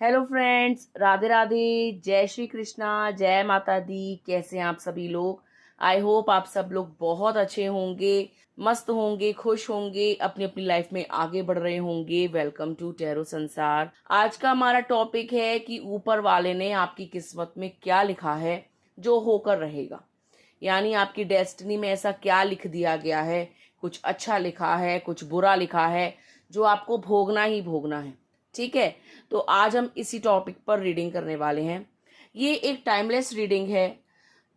Hello friends, Radhe Radhe. जय श्री कृष्णा, जय माता दी। कैसे हैं आप सभी लोग? आई होप आप सब लोग बहुत अच्छे होंगे, मस्त होंगे, खुश होंगे, अपनी अपनी लाइफ में आगे बढ़ रहे होंगे। वेलकम टू टैरो संसार। आज का हमारा टॉपिक है कि ऊपर वाले ने आपकी किस्मत में क्या लिखा है जो होकर रहेगा। यानी आपकी डेस्टिनी में ऐसा क्या लिख दिया गया है, कुछ अच्छा लिखा है, कुछ बुरा लिखा है, जो आपको भोगना ही भोगना है। ठीक है, तो आज हम इसी टॉपिक पर रीडिंग करने वाले हैं। ये एक टाइमलेस रीडिंग है,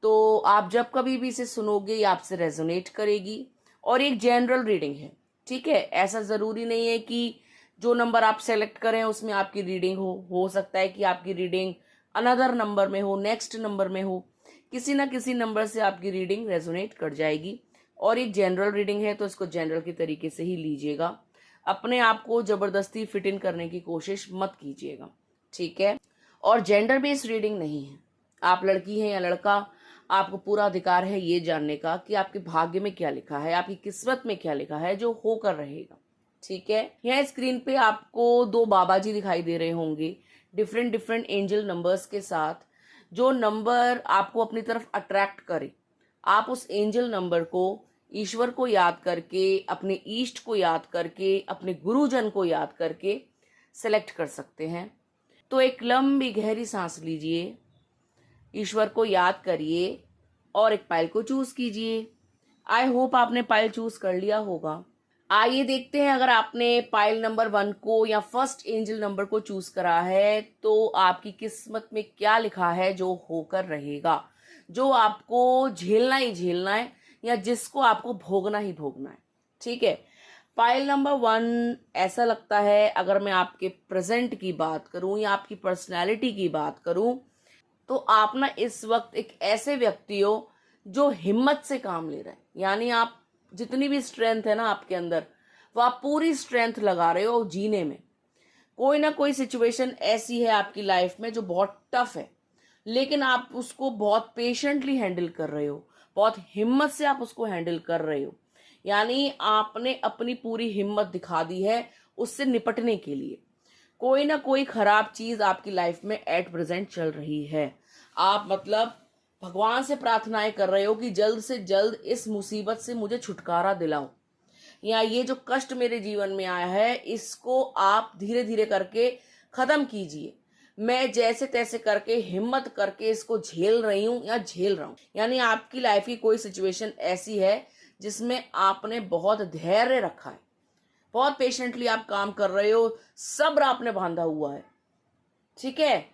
तो आप जब कभी भी इसे सुनोगे ये आपसे रेजोनेट करेगी। और एक जनरल रीडिंग है। ठीक है, ऐसा ज़रूरी नहीं है कि जो नंबर आप सेलेक्ट करें उसमें आपकी रीडिंग हो सकता है कि आपकी रीडिंग अनदर नंबर में हो, नेक्स्ट नंबर में हो, किसी ना किसी नंबर से आपकी रीडिंग रेजोनेट कर जाएगी। और एक जनरल रीडिंग है तो इसको जनरल के तरीके से ही लीजिएगा। अपने आप को जबरदस्ती फिट इन करने की कोशिश मत कीजिएगा। ठीक है, और जेंडर बेस्ड रीडिंग नहीं है। आप लड़की हैं या लड़का, आपको पूरा अधिकार है ये जानने का कि आपके भाग्य में क्या लिखा है, आपकी किस्मत में क्या लिखा है जो होकर रहेगा। ठीक है, यहाँ स्क्रीन पे आपको दो बाबा जी दिखाई दे रहे होंगे, डिफरेंट डिफरेंट एंजल नंबर्स के साथ। जो नंबर आपको अपनी तरफ अट्रैक्ट करे, आप उस एंजल नंबर को ईश्वर को याद करके, अपने ईष्ट को याद करके, अपने गुरुजन को याद करके सेलेक्ट कर सकते हैं। तो एक लंबी गहरी सांस लीजिए, ईश्वर को याद करिए और एक पाइल को चूज कीजिए। आई होप आपने पाइल चूज कर लिया होगा। आइए देखते हैं, अगर आपने पाइल नंबर 1 को या फर्स्ट एंजल नंबर को चूज करा है तो आपकी किस्मत में क्या लिखा है जो होकर रहेगा, जो आपको झेलना ही झेलना है या जिसको आपको भोगना ही भोगना है। ठीक है, पाइल नंबर 1 ऐसा लगता है, अगर मैं आपके प्रेजेंट की बात करूं या आपकी पर्सनैलिटी की बात करूं, तो आप ना इस वक्त एक ऐसे व्यक्ति हो जो हिम्मत से काम ले रहे हैं। यानी आप जितनी भी स्ट्रेंथ है ना आपके अंदर, वो आप पूरी स्ट्रेंथ लगा रहे हो जीने में। कोई ना कोई सिचुएशन ऐसी है आपकी लाइफ में जो बहुत टफ है, लेकिन आप उसको बहुत पेशेंटली हैंडल कर रहे हो, बहुत हिम्मत से आप उसको हैंडल कर रहे हो। यानी आपने अपनी पूरी हिम्मत दिखा दी है उससे निपटने के लिए। कोई ना कोई खराब चीज आपकी लाइफ में एट प्रेजेंट चल रही है। आप मतलब भगवान से प्रार्थनाएं कर रहे हो कि जल्द से जल्द इस मुसीबत से मुझे छुटकारा दिलाओ, या ये जो कष्ट मेरे जीवन में आया है इसको आप धीरे धीरे करके खत्म कीजिए। मैं जैसे तैसे करके हिम्मत करके इसको झेल रही हूं या झेल रहा हूं। यानी आपकी लाइफ की कोई सिचुएशन ऐसी है जिसमें आपने बहुत धैर्य रखा है, बहुत पेशेंटली आप काम कर रहे हो, सब्र आपने बांधा हुआ है। ठीक है,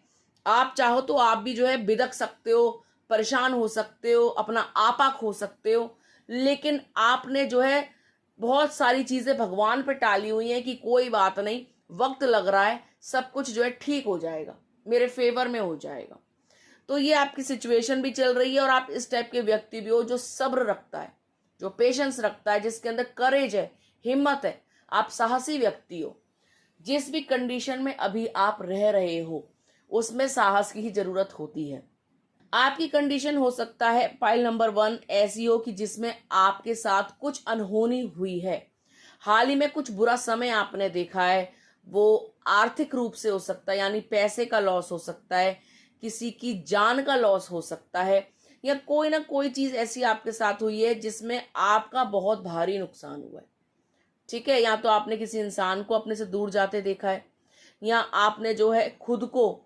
आप चाहो तो आप भी जो है बिदक सकते हो, परेशान हो सकते हो, अपना आपा खो सकते हो, लेकिन आपने जो है बहुत सारी चीजें भगवान पे टाली हुई हैं कि कोई बात नहीं, वक्त लग रहा है, सब कुछ जो है ठीक हो जाएगा, मेरे फेवर में हो जाएगा। तो ये आपकी सिचुएशन भी चल रही है और आप इस टाइप के व्यक्ति भी हो जो सब्र रखता है, जो पेशेंस रखता है, जिसके अंदर करेज है, हिम्मत है। आप साहसी व्यक्ति हो। जिस भी कंडीशन में अभी आप रह रहे हो उसमें साहस की ही जरूरत होती है। आपकी कंडीशन हो सकता है पाइल नंबर 1 ऐसी हो कि जिसमें आपके साथ कुछ अनहोनी हुई है, हाल ही में कुछ बुरा समय आपने देखा है। वो आर्थिक रूप से हो सकता है, यानी पैसे का लॉस हो सकता है, किसी की जान का लॉस हो सकता है, या कोई ना कोई चीज ऐसी आपके साथ हुई है जिसमें आपका बहुत भारी नुकसान हुआ है। ठीक है, या तो आपने किसी इंसान को अपने से दूर जाते देखा है, या आपने जो है खुद को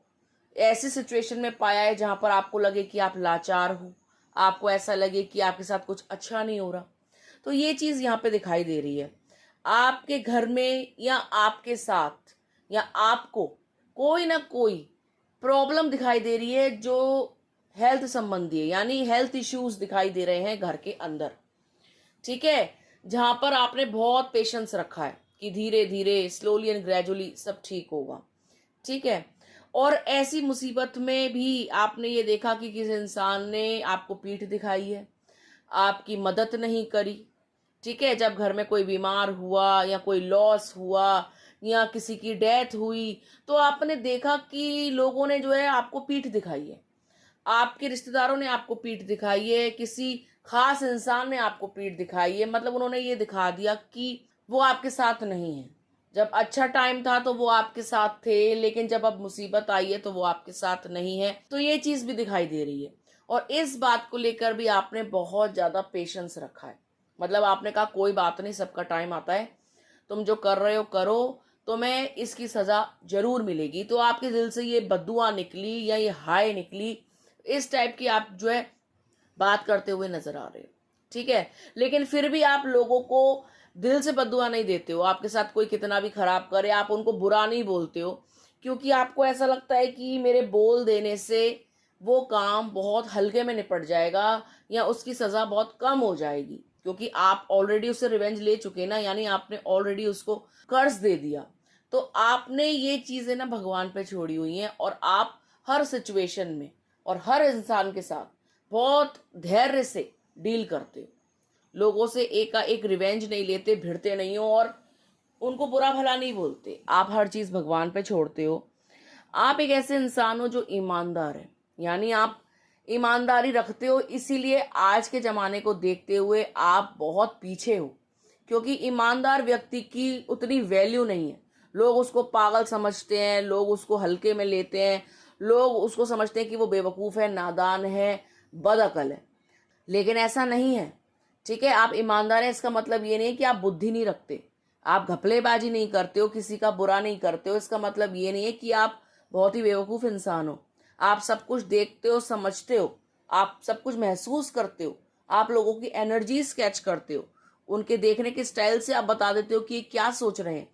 ऐसी सिचुएशन में पाया है जहां पर आपको लगे कि आप लाचार हो, आपको ऐसा लगे कि आपके साथ कुछ अच्छा नहीं हो रहा। तो ये चीज यहाँ पे दिखाई दे रही है। आपके घर में या आपके साथ या आपको कोई ना कोई प्रॉब्लम दिखाई दे रही है जो हेल्थ संबंधी है, यानी हेल्थ इश्यूज दिखाई दे रहे हैं घर के अंदर। ठीक है, जहां पर आपने बहुत पेशेंस रखा है कि धीरे धीरे स्लोली एंड ग्रेजुअली सब ठीक होगा। ठीक है, और ऐसी मुसीबत में भी आपने ये देखा कि किसी इंसान ने आपको पीठ दिखाई है, आपकी मदद नहीं करी। ठीक है, जब घर में कोई बीमार हुआ या कोई लॉस हुआ या किसी की डेथ हुई, तो आपने देखा कि लोगों ने जो है आपको पीठ दिखाई है, आपके रिश्तेदारों ने आपको पीठ दिखाई है, किसी खास इंसान ने आपको पीठ दिखाई है। मतलब उन्होंने ये दिखा दिया कि वो आपके साथ नहीं है। जब अच्छा टाइम था तो वो आपके साथ थे, लेकिन जब अब मुसीबत आई है तो वो आपके साथ नहीं है। तो ये चीज भी दिखाई दे रही है। और इस बात को लेकर भी आपने बहुत ज्यादा पेशेंस रखा है। मतलब आपने कहा कोई बात नहीं, सबका टाइम आता है, तुम जो कर रहे हो करो, तुम्हें इसकी सजा जरूर मिलेगी। तो आपके दिल से ये बद्दुआ निकली या ये हाय निकली, इस टाइप की आप जो है बात करते हुए नजर आ रहे हो। ठीक है, लेकिन फिर भी आप लोगों को दिल से बद्दुआ नहीं देते हो। आपके साथ कोई कितना भी खराब करे, आप उनको बुरा नहीं बोलते हो, क्योंकि आपको ऐसा लगता है कि मेरे बोल देने से वो काम बहुत हल्के में निपट जाएगा या उसकी सजा बहुत कम हो जाएगी, क्योंकि आप ऑलरेडी उससे रिवेंज ले चुके ना, यानी आपने ऑलरेडी उसको कर्ज दे दिया। तो आपने ये चीजें ना भगवान पे छोड़ी हुई हैं, और आप हर सिचुएशन में और हर इंसान के साथ बहुत धैर्य से डील करते हो। लोगों से एक का एक रिवेंज नहीं लेते, भिड़ते नहीं हो और उनको बुरा भला नहीं बोलते। आप हर चीज भगवान पे छोड़ते हो। आप एक ऐसे इंसान हो जो ईमानदार है, यानी आप ईमानदारी रखते हो, इसीलिए आज के जमाने को देखते हुए आप बहुत पीछे हो, क्योंकि ईमानदार व्यक्ति की उतनी वैल्यू नहीं है। लोग उसको पागल समझते हैं, लोग उसको हल्के में लेते हैं, लोग उसको समझते हैं कि वो बेवकूफ़ है, नादान है, बदअकल है, लेकिन ऐसा नहीं है। ठीक है, आप ईमानदार हैं इसका मतलब ये नहीं कि आप बुद्धि नहीं रखते, आप घपलेबाजी नहीं करते हो, किसी का बुरा नहीं करते हो, इसका मतलब ये नहीं है कि आप बहुत ही बेवकूफ़ इंसान हो। आप सब कुछ देखते हो, समझते हो, आप सब कुछ महसूस करते हो, आप लोगों की एनर्जी स्केच करते हो, उनके देखने के स्टाइल से आप बता देते हो कि ये क्या सोच रहे हैं,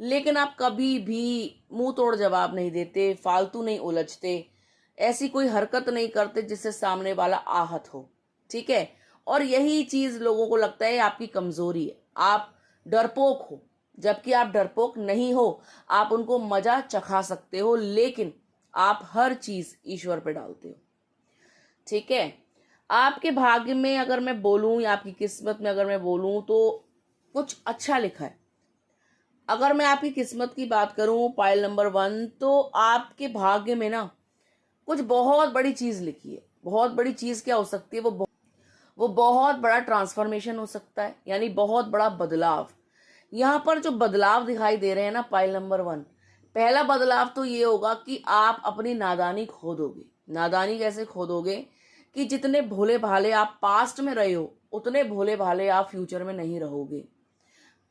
लेकिन आप कभी भी मुंह तोड़ जवाब नहीं देते, फालतू नहीं उलझते, ऐसी कोई हरकत नहीं करते जिससे सामने वाला आहत हो। ठीक है, और यही चीज लोगों को लगता है आपकी कमजोरी है, आप डरपोक हो, जबकि आप डरपोक नहीं हो। आप उनको मजा चखा सकते हो, लेकिन आप हर चीज ईश्वर पे डालते हो। ठीक है, आपके भाग्य में अगर मैं बोलूं या आपकी किस्मत में अगर मैं बोलूं तो कुछ अच्छा लिखा है। अगर मैं आपकी किस्मत की बात करूं, पाइल नंबर 1, तो आपके भाग्य में ना कुछ बहुत बड़ी चीज लिखी है। बहुत बड़ी चीज क्या हो सकती है? वो बहुत बड़ा ट्रांसफॉर्मेशन हो सकता है, यानी बहुत बड़ा बदलाव। यहाँ पर जो बदलाव दिखाई दे रहे हैं ना, पाइल नंबर 1, पहला बदलाव तो ये होगा कि आप अपनी नादानी खो दोगे। नादानी कैसे खो दोगे? कि जितने भोले भाले आप पास्ट में रहे हो, उतने भोले भाले आप फ्यूचर में नहीं रहोगे।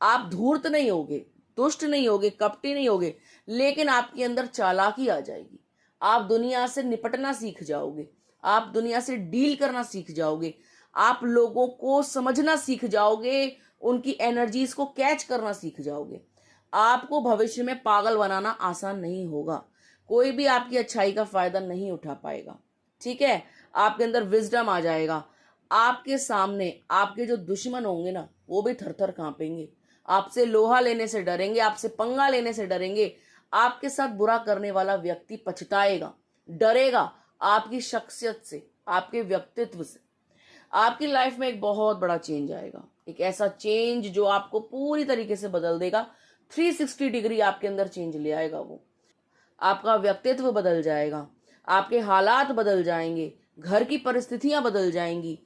आप धूर्त नहीं होगे, दुष्ट नहीं होगे, कपटी नहीं होगे, लेकिन आपके अंदर चालाकी आ जाएगी। आप दुनिया से निपटना सीख जाओगे, आप दुनिया से डील करना सीख जाओगे, आप लोगों को समझना सीख जाओगे, उनकी एनर्जीज को कैच करना सीख जाओगे। आपको भविष्य में पागल बनाना आसान नहीं होगा, कोई भी आपकी अच्छाई का फायदा नहीं उठा पाएगा। ठीक है, आपके अंदर विजडम आ जाएगा। आपके सामने आपके जो दुश्मन होंगे ना, वो भी थर थर कांपेंगे, आपसे लोहा लेने से डरेंगे, आपसे पंगा लेने से डरेंगे। आपके साथ बुरा करने वाला व्यक्ति पछताएगा, डरेगा आपकी शख्सियत से, आपके व्यक्तित्व से। आपकी लाइफ में एक बहुत बड़ा चेंज आएगा, एक ऐसा चेंज जो आपको पूरी तरीके से बदल देगा। 360 डिग्री आपके अंदर चेंज ले आएगा वो। आपका व्यक्तित्व बदल जाएगा, आपके हालात बदल जाएंगे, घर की परिस्थितियां बदल जाएंगी।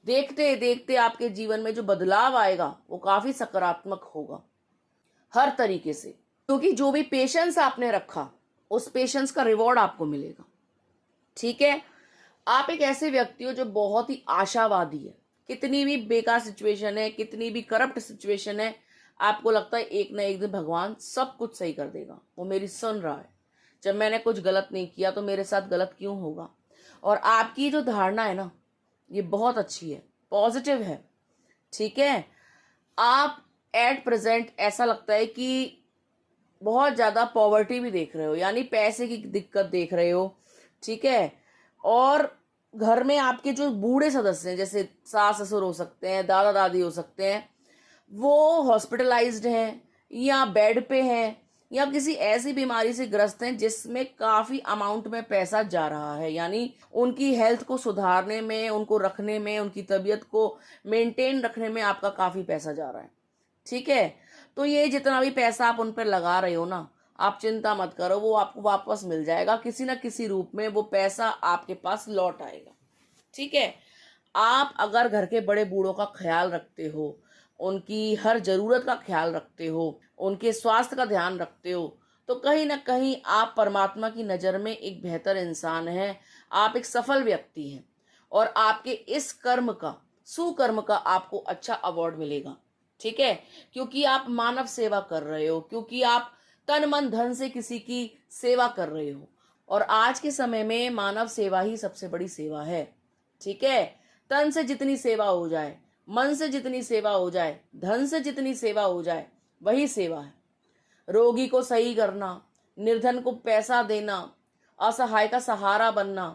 देखते देखते आपके जीवन में जो बदलाव आएगा वो काफी सकारात्मक होगा हर तरीके से, क्योंकि जो भी पेशेंस आपने रखा, उस पेशेंस का रिवॉर्ड आपको मिलेगा। ठीक है, आप एक ऐसे व्यक्ति हो जो बहुत ही आशावादी है। कितनी भी बेकार सिचुएशन है, कितनी भी करप्ट सिचुएशन है, आपको लगता है एक ना एक दिन भगवान सब कुछ सही कर देगा, वो मेरी सुन रहा है। जब मैंने कुछ गलत नहीं किया तो मेरे साथ गलत क्यों होगा? और आपकी जो धारणा है ना, ये बहुत अच्छी है, पॉजिटिव है। ठीक है, आप एट प्रेजेंट ऐसा लगता है कि बहुत ज्यादा पॉवर्टी भी देख रहे हो, यानी पैसे की दिक्कत देख रहे हो। ठीक है, और घर में आपके जो बूढ़े सदस्य हैं, जैसे सास ससुर हो सकते हैं, दादा दादी हो सकते हैं, वो हॉस्पिटलाइज्ड हैं या बेड पे हैं या किसी ऐसी बीमारी से ग्रस्त हैं जिसमें काफी अमाउंट में पैसा जा रहा है, यानी उनकी हेल्थ को सुधारने में, उनको रखने में, उनकी तबीयत को मेंटेन रखने में आपका काफी पैसा जा रहा है। ठीक है, तो ये जितना भी पैसा आप उन पर लगा रहे हो ना, आप चिंता मत करो, वो आपको वापस मिल जाएगा किसी ना किसी रूप में, वो पैसा आपके पास लौट आएगा। ठीक है, आप अगर घर के बड़े बूढ़ों का ख्याल रखते हो, उनकी हर ज़रूरत का ख्याल रखते हो, उनके स्वास्थ्य का ध्यान रखते हो, तो कहीं न कहीं आप परमात्मा की नज़र में एक बेहतर इंसान हैं, आप एक सफल व्यक्ति हैं और आपके इस कर्म का, सुकर्म का आपको अच्छा अवार्ड मिलेगा, ठीक है? क्योंकि आप मानव सेवा कर रहे हो, क्योंकि आप तन, मन, धन से किसी की सेवा कर रहे हो और आज के समय में मानव सेवा ही सबसे बड़ी सेवा है, ठीक है? तन से जितनी सेवा हो जाए, मन से जितनी सेवा हो जाए, धन से जितनी सेवा हो जाए, वही सेवा है। रोगी को सही करना, निर्धन को पैसा देना, असहाय का सहारा बनना,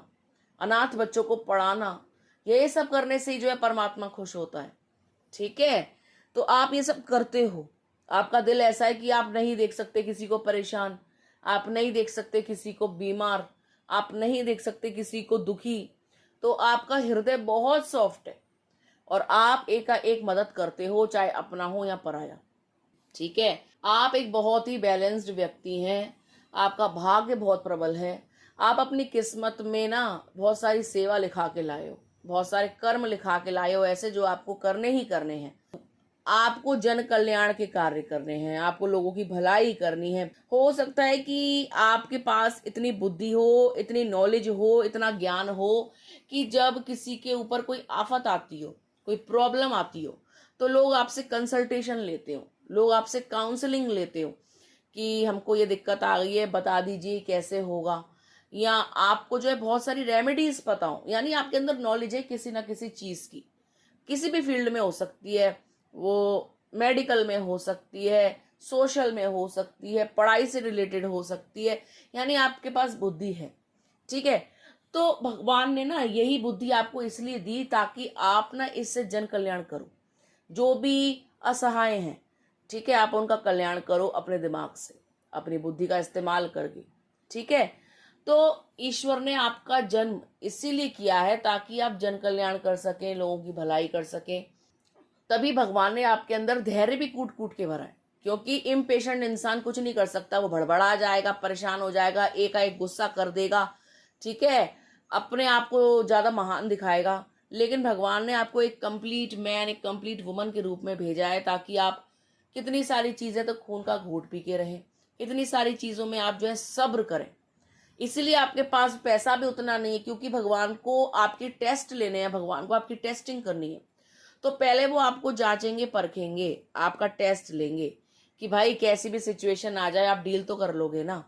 अनाथ बच्चों को पढ़ाना, ये सब करने से ही जो है परमात्मा खुश होता है, ठीक है? तो आप ये सब करते हो। आपका दिल ऐसा है कि आप नहीं देख सकते किसी को परेशान, आप नहीं देख सकते किसी को बीमार, आप नहीं देख सकते किसी को दुखी, तो आपका हृदय बहुत सॉफ्ट है और आप एक का एक मदद करते हो, चाहे अपना हो या पराया, ठीक है? आप एक बहुत ही बैलेंस्ड व्यक्ति हैं, आपका भाग्य बहुत प्रबल है, आप अपनी किस्मत में ना बहुत सारी सेवा लिखा के लाए हो, बहुत सारे कर्म लिखा के लाए हो ऐसे जो आपको करने ही करने हैं। आपको जन कल्याण के कार्य करने हैं, आपको लोगों की भलाई करनी है। हो सकता है कि आपके पास इतनी बुद्धि हो, इतनी नॉलेज हो, इतना ज्ञान हो कि जब किसी के ऊपर कोई आफत आती हो, कोई प्रॉब्लम आती हो, तो लोग आपसे कंसल्टेशन लेते हो, लोग आपसे काउंसलिंग लेते हो कि हमको ये दिक्कत आ गई है, बता दीजिए कैसे होगा, या आपको जो है बहुत सारी रेमेडीज पता हो, यानी आपके अंदर नॉलेज है किसी ना किसी चीज की, किसी भी फील्ड में हो सकती है, वो मेडिकल में हो सकती है, सोशल में हो सकती है, पढ़ाई से रिलेटेड हो सकती है, यानी आपके पास बुद्धि है, ठीक है? तो भगवान ने ना यही बुद्धि आपको इसलिए दी ताकि आप ना इससे जन कल्याण करो, जो भी असहाय हैं, ठीक है, आप उनका कल्याण करो अपने दिमाग से, अपनी बुद्धि का इस्तेमाल करके, ठीक है? तो ईश्वर ने आपका जन्म इसीलिए किया है ताकि आप जन कल्याण कर सकें, लोगों की भलाई कर सकें। तभी भगवान ने आपके अंदर धैर्य भी कूट कूट के भरा है, क्योंकि इम्पेशेंट इंसान कुछ नहीं कर सकता, वो भड़बड़ा जाएगा, परेशान हो जाएगा, एकाएक गुस्सा कर देगा, ठीक है, अपने आप को ज्यादा महान दिखाएगा। लेकिन भगवान ने आपको एक कंप्लीट मैन, एक कंप्लीट वुमन के रूप में भेजा है ताकि आप कितनी सारी चीजें तो खून का घूंट पी के रहें, इतनी सारी चीजों में आप जो है सब्र करें। इसलिए आपके पास पैसा भी उतना नहीं है, क्योंकि भगवान को आपके टेस्ट लेने हैं, भगवान को आपकी टेस्टिंग करनी है। तो पहले वो आपको जांचेंगे, परखेंगे, आपका टेस्ट लेंगे कि भाई कैसी भी सिचुएशन आ जाए आप डील तो कर लोगे ना।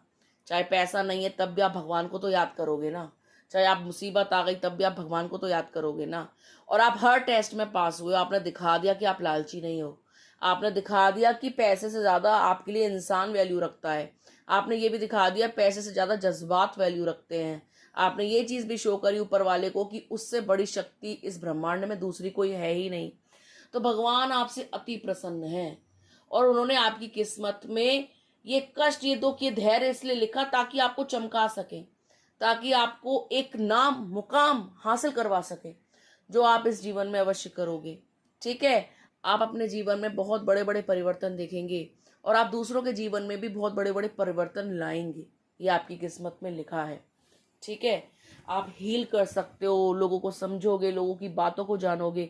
चाहे पैसा नहीं है तब भी आप भगवान को तो याद करोगे ना, चाहे आप मुसीबत आ गई तब भी आप भगवान को तो याद करोगे ना। और आप हर टेस्ट में पास हुए, आपने दिखा दिया कि आप लालची नहीं हो, आपने दिखा दिया कि पैसे से ज्यादा आपके लिए इंसान वैल्यू रखता है, आपने ये भी दिखा दिया पैसे से ज्यादा जज्बात वैल्यू रखते हैं, आपने ये चीज भी शो करी ऊपर वाले को कि उससे बड़ी शक्ति इस ब्रह्मांड में दूसरी कोई है ही नहीं। तो भगवान आपसे अति प्रसन्न है और उन्होंने आपकी किस्मत में ये कष्ट, ये दुख, ये धैर्य इसलिए लिखा ताकि आपको चमका सके, ताकि आपको एक नाम, मुकाम हासिल करवा सके, जो आप इस जीवन में अवश्य करोगे, ठीक है? आप अपने जीवन में बहुत बड़े बड़े परिवर्तन देखेंगे और आप दूसरों के जीवन में भी बहुत बड़े बड़े परिवर्तन लाएंगे, ये आपकी किस्मत में लिखा है, ठीक है? आप हील कर सकते हो, लोगों को समझोगे, लोगों की बातों को जानोगे,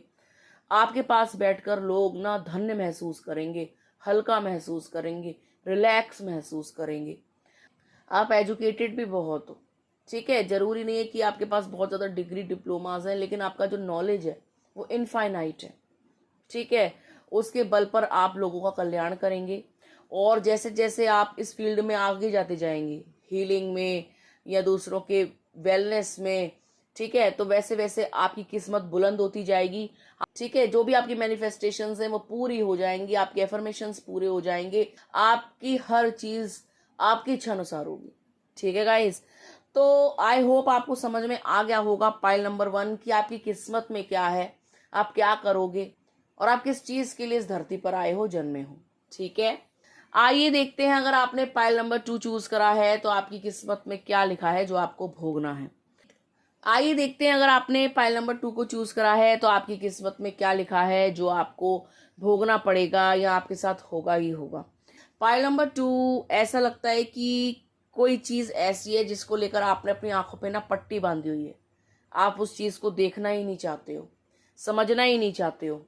आपके पास बैठकर लोग ना धन्य महसूस करेंगे, हल्का महसूस करेंगे, रिलैक्स महसूस करेंगे। आप एजुकेटेड भी बहुत हो, ठीक है? जरूरी नहीं है कि आपके पास बहुत ज्यादा डिग्री, डिप्लोमाज हैं, लेकिन आपका जो नॉलेज है वो इनफाइनाइट है, ठीक है? उसके बल पर आप लोगों का कल्याण करेंगे और जैसे जैसे आप इस फील्ड में आगे जाते जाएंगे, हीलिंग में या दूसरों के वेलनेस में, ठीक है, तो वैसे वैसे आपकी किस्मत बुलंद होती जाएगी, ठीक है? जो भी आपकी मैनिफेस्टेशंस हैं वो पूरी हो जाएंगी, आपके एफर्मेशंस पूरे हो जाएंगे, आपकी हर चीज आपकी इच्छा अनुसार होगी, ठीक है गाइस? तो आई होप आपको समझ में आ गया होगा पाइल नंबर 1 कि आपकी किस्मत में क्या है, आप क्या करोगे और आप किस चीज के लिए इस धरती पर आए हो, जन्मे हो, ठीक है? आइए देखते हैं, अगर आपने पाइल नंबर 2 चूज करा है तो आपकी किस्मत में क्या लिखा है जो आपको भोगना है। आइए देखते हैं, अगर आपने पाइल नंबर 2 को चूज करा है तो आपकी किस्मत में क्या लिखा है जो आपको भोगना पड़ेगा या आपके साथ होगा ही होगा। पाइल नंबर 2, ऐसा लगता है कि कोई चीज ऐसी है जिसको लेकर आपने अपनी आंखों पे ना पट्टी बांधी हुई है, आप उस चीज को देखना ही नहीं चाहते हो, समझना ही नहीं चाहते हो,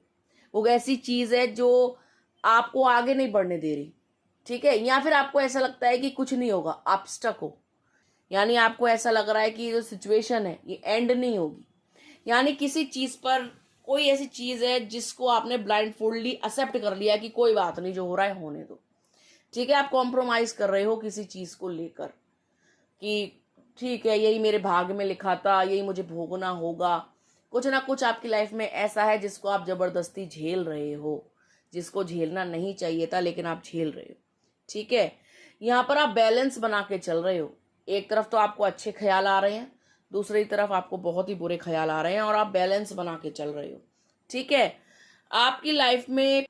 वो ऐसी चीज़ है जो आपको आगे नहीं बढ़ने दे रही, ठीक है। या फिर आपको ऐसा लगता है कि कुछ नहीं होगा, आप स्टक हो, यानी आपको ऐसा लग रहा है कि जो सिचुएशन है ये एंड नहीं होगी, यानी किसी चीज़ पर कोई ऐसी चीज़ है जिसको आपने ब्लाइंडफोल्डली एक्सेप्ट कर लिया कि कोई बात नहीं, जो हो रहा है होने दो, ठीक है। आप कॉम्प्रोमाइज कर रहे हो किसी चीज़ को लेकर कि ठीक है, यही मेरे भाग्य में लिखा था, यही मुझे भोगना होगा। कुछ ना कुछ आपकी लाइफ में ऐसा है जिसको आप जबरदस्ती झेल रहे हो, जिसको झेलना नहीं चाहिए था लेकिन आप झेल रहे हो, ठीक है। यहाँ पर आप बैलेंस बना के चल रहे हो, एक तरफ तो आपको अच्छे ख्याल आ रहे हैं, दूसरी तरफ आपको बहुत ही बुरे ख्याल आ रहे हैं, और आप बैलेंस बना के चल रहे हो, ठीक है। आपकी लाइफ में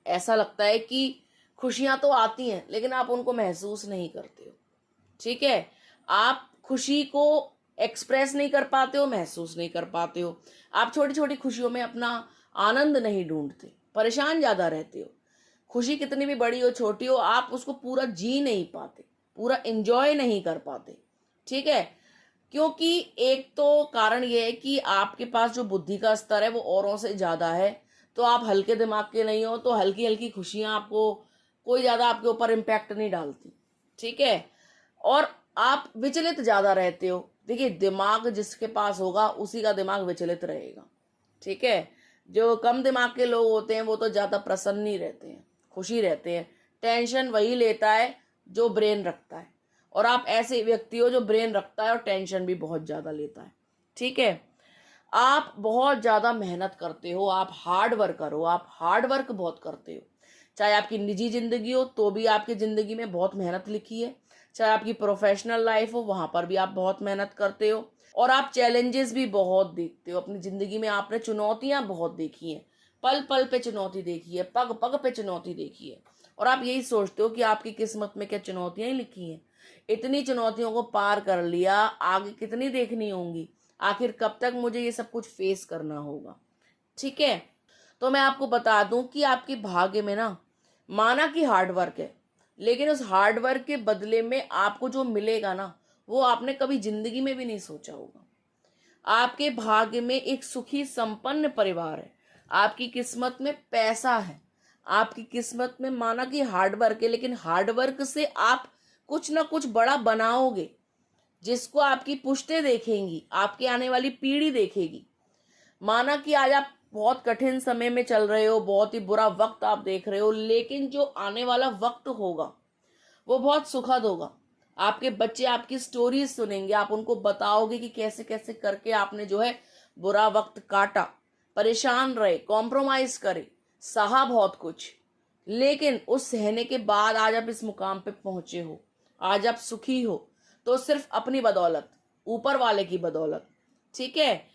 ऐसा लगता है कि खुशियां तो आती हैं लेकिन आप उनको महसूस नहीं करते हो, ठीक है। आप खुशी को एक्सप्रेस नहीं कर पाते हो, महसूस नहीं कर पाते हो। आप छोटी छोटी खुशियों में अपना आनंद नहीं ढूंढते, परेशान ज्यादा रहते हो। खुशी कितनी भी बड़ी हो छोटी हो, आप उसको पूरा जी नहीं पाते, पूरा एंजॉय नहीं कर पाते, ठीक है। क्योंकि एक तो कारण ये है कि आपके पास जो बुद्धि का स्तर है वो औरों से ज्यादा है, तो आप हल्के दिमाग के नहीं हो, तो हल्की हल्की खुशियां आपको कोई ज्यादा आपके ऊपर इम्पैक्ट नहीं डालती, ठीक है। और आप विचलित ज्यादा रहते हो। देखिए, दिमाग जिसके पास होगा उसी का दिमाग विचलित रहेगा, ठीक है। जो कम दिमाग के लोग होते हैं वो तो ज्यादा प्रसन्न ही रहते हैं, खुशी रहते हैं। टेंशन वही लेता है जो ब्रेन रखता है, और आप ऐसे व्यक्ति हो जो ब्रेन रखता है और टेंशन भी बहुत ज्यादा लेता है, ठीक है। आप बहुत ज्यादा मेहनत करते हो, आप हार्ड वर्कर हो, आप हार्ड वर्क बहुत करते हो। चाहे आपकी निजी जिंदगी हो तो भी आपकी जिंदगी में बहुत मेहनत लिखी है, चाहे आपकी प्रोफेशनल लाइफ हो वहां पर भी आप बहुत मेहनत करते हो, और आप चैलेंजेस भी बहुत देखते हो अपनी जिंदगी में। आपने चुनौतियां बहुत देखी हैं, पल पल पे चुनौती देखी है, पग पग पे चुनौती देखी है, और आप यही सोचते हो कि आपकी किस्मत में क्या चुनौतियां ही लिखी हैं। इतनी चुनौतियों को पार कर लिया, आगे कितनी देखनी होंगी, आखिर कब तक मुझे ये सब कुछ फेस करना होगा, ठीक है। तो मैं आपको बता दूं कि आपके भाग्य में ना, माना कि हार्ड वर्क है, लेकिन उस हार्ड वर्क के बदले में आपको जो मिलेगा ना, वो आपने कभी जिंदगी में भी नहीं सोचा होगा। आपके भाग्य में एक सुखी संपन्न परिवार है, आपकी किस्मत में पैसा है, आपकी किस्मत में माना कि हार्ड वर्क है, लेकिन हार्ड वर्क से आप कुछ ना कुछ बड़ा बनाओगे, जिसको आपकी पुश्तें देखेंगी, आपकी आने वाली पीढ़ी देखेगी। माना कि आज आप बहुत कठिन समय में चल रहे हो, बहुत ही बुरा वक्त आप देख रहे हो, लेकिन जो आने वाला वक्त होगा वो बहुत सुखद होगा। आपके बच्चे आपकी स्टोरीज सुनेंगे, आप उनको बताओगे कि कैसे कैसे करके आपने जो है बुरा वक्त काटा, परेशान रहे, कॉम्प्रोमाइज करे, सहा बहुत कुछ, लेकिन उस सहने के बाद आज आप इस मुकाम पे पहुंचे हो, आज आप सुखी हो, तो सिर्फ अपनी बदौलत, ऊपर वाले की बदौलत, ठीक है।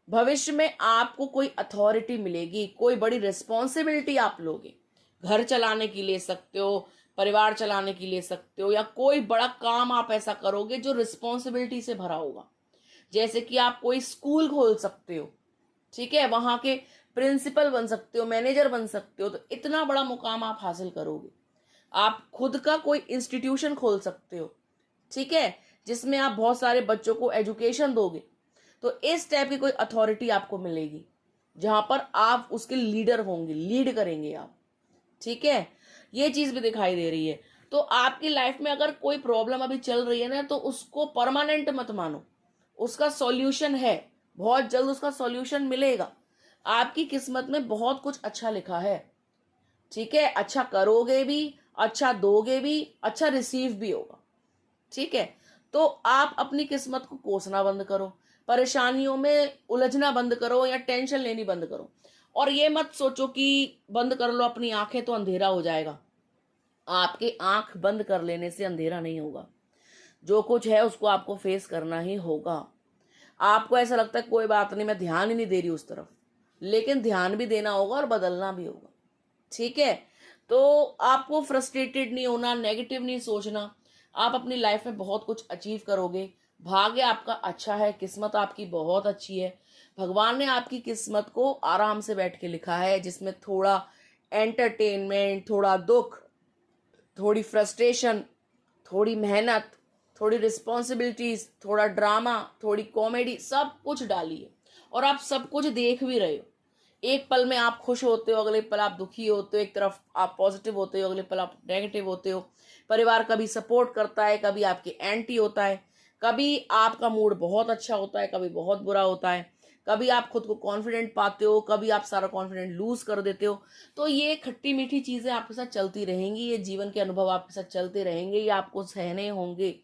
भविष्य में आपको कोई अथॉरिटी मिलेगी, कोई बड़ी रिस्पॉन्सिबिलिटी आप लोगे, घर चलाने की ले सकते हो, परिवार चलाने की ले सकते हो, या कोई बड़ा काम आप ऐसा करोगे जो रिस्पॉन्सिबिलिटी से भरा होगा। जैसे कि आप कोई स्कूल खोल सकते हो, ठीक है, वहां के प्रिंसिपल बन सकते हो, मैनेजर बन सकते हो, तो इतना बड़ा मुकाम आप हासिल करोगे। आप खुद का कोई इंस्टीट्यूशन खोल सकते हो, ठीक है, जिसमें आप बहुत सारे बच्चों को एजुकेशन दोगे, तो इस टाइप की कोई अथॉरिटी आपको मिलेगी जहां पर आप उसके लीडर होंगे, लीड करेंगे आप, ठीक है। ये चीज भी दिखाई दे रही है। तो आपकी लाइफ में अगर कोई प्रॉब्लम अभी चल रही है ना, तो उसको परमानेंट मत मानो, उसका सॉल्यूशन है, बहुत जल्द उसका सॉल्यूशन मिलेगा। आपकी किस्मत में बहुत कुछ अच्छा लिखा है, ठीक है। अच्छा करोगे भी, अच्छा दोगे भी, अच्छा रिसीव भी होगा, ठीक है। तो आप अपनी किस्मत को कोसना बंद करो, परेशानियों में उलझना बंद करो, या टेंशन लेनी बंद करो। और ये मत सोचो कि बंद कर लो अपनी आंखें तो अंधेरा हो जाएगा। आपकी आंख बंद कर लेने से अंधेरा नहीं होगा, जो कुछ है उसको आपको फेस करना ही होगा। आपको ऐसा लगता है कोई बात नहीं, मैं ध्यान ही नहीं दे रही उस तरफ, लेकिन ध्यान भी देना होगा और बदलना भी होगा, ठीक है। तो आपको फ्रस्ट्रेटेड नहीं होना, नेगेटिव नहीं सोचना, आप अपनी लाइफ में बहुत कुछ अचीव करोगे। भाग्य आपका अच्छा है, किस्मत आपकी बहुत अच्छी है। भगवान ने आपकी किस्मत को आराम से बैठ के लिखा है, जिसमें थोड़ा एंटरटेनमेंट, थोड़ा दुख, थोड़ी फ्रस्ट्रेशन, थोड़ी मेहनत, थोड़ी रिस्पॉन्सिबिलिटीज, थोड़ा ड्रामा, थोड़ी कॉमेडी, सब कुछ डाली है, और आप सब कुछ देख भी रहे हो। एक पल में आप खुश होते हो, अगले पल आप दुखी होते हो, एक तरफ आप पॉजिटिव होते हो, अगले पल आप नेगेटिव होते हो। परिवार कभी सपोर्ट करता है, कभी आपके एंटी होता है, कभी आपका मूड बहुत अच्छा होता है, कभी बहुत बुरा होता है, कभी आप खुद को कॉन्फिडेंट पाते हो, कभी आप सारा कॉन्फिडेंट लूज कर देते हो। तो ये खट्टी मीठी चीजें आपके साथ चलती रहेंगी, ये जीवन के अनुभव आपके साथ चलते रहेंगे, ये आपको सहने होंगे,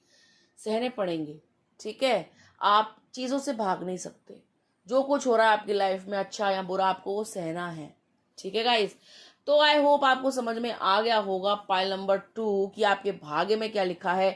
सहने पड़ेंगे। ठीक है, आप चीजों से भाग नहीं सकते। जो कुछ हो रहा है आपकी लाइफ में, अच्छा या बुरा, आपको वो सहना है। ठीक है गाइस, तो आई होप आपको समझ में आ गया होगा पाइल नंबर 2 कि आपके भाग्य में क्या लिखा है,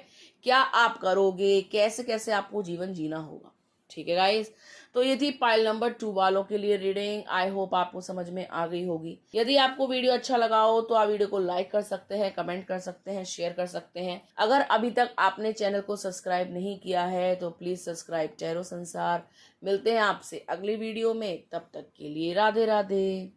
क्या आप करोगे, कैसे कैसे आपको जीवन जीना होगा। ठीक है गाइस, तो ये थी पाइल नंबर 2 वालों के लिए रीडिंग। आई होप आपको समझ में आ गई होगी। यदि आपको वीडियो अच्छा लगा हो तो आप वीडियो को लाइक कर सकते हैं, कमेंट कर सकते हैं, शेयर कर सकते हैं। अगर अभी तक आपने चैनल को सब्सक्राइब नहीं किया है तो प्लीज सब्सक्राइब टैरो संसार। मिलते हैं आपसे अगली वीडियो में, तब तक के लिए राधे राधे।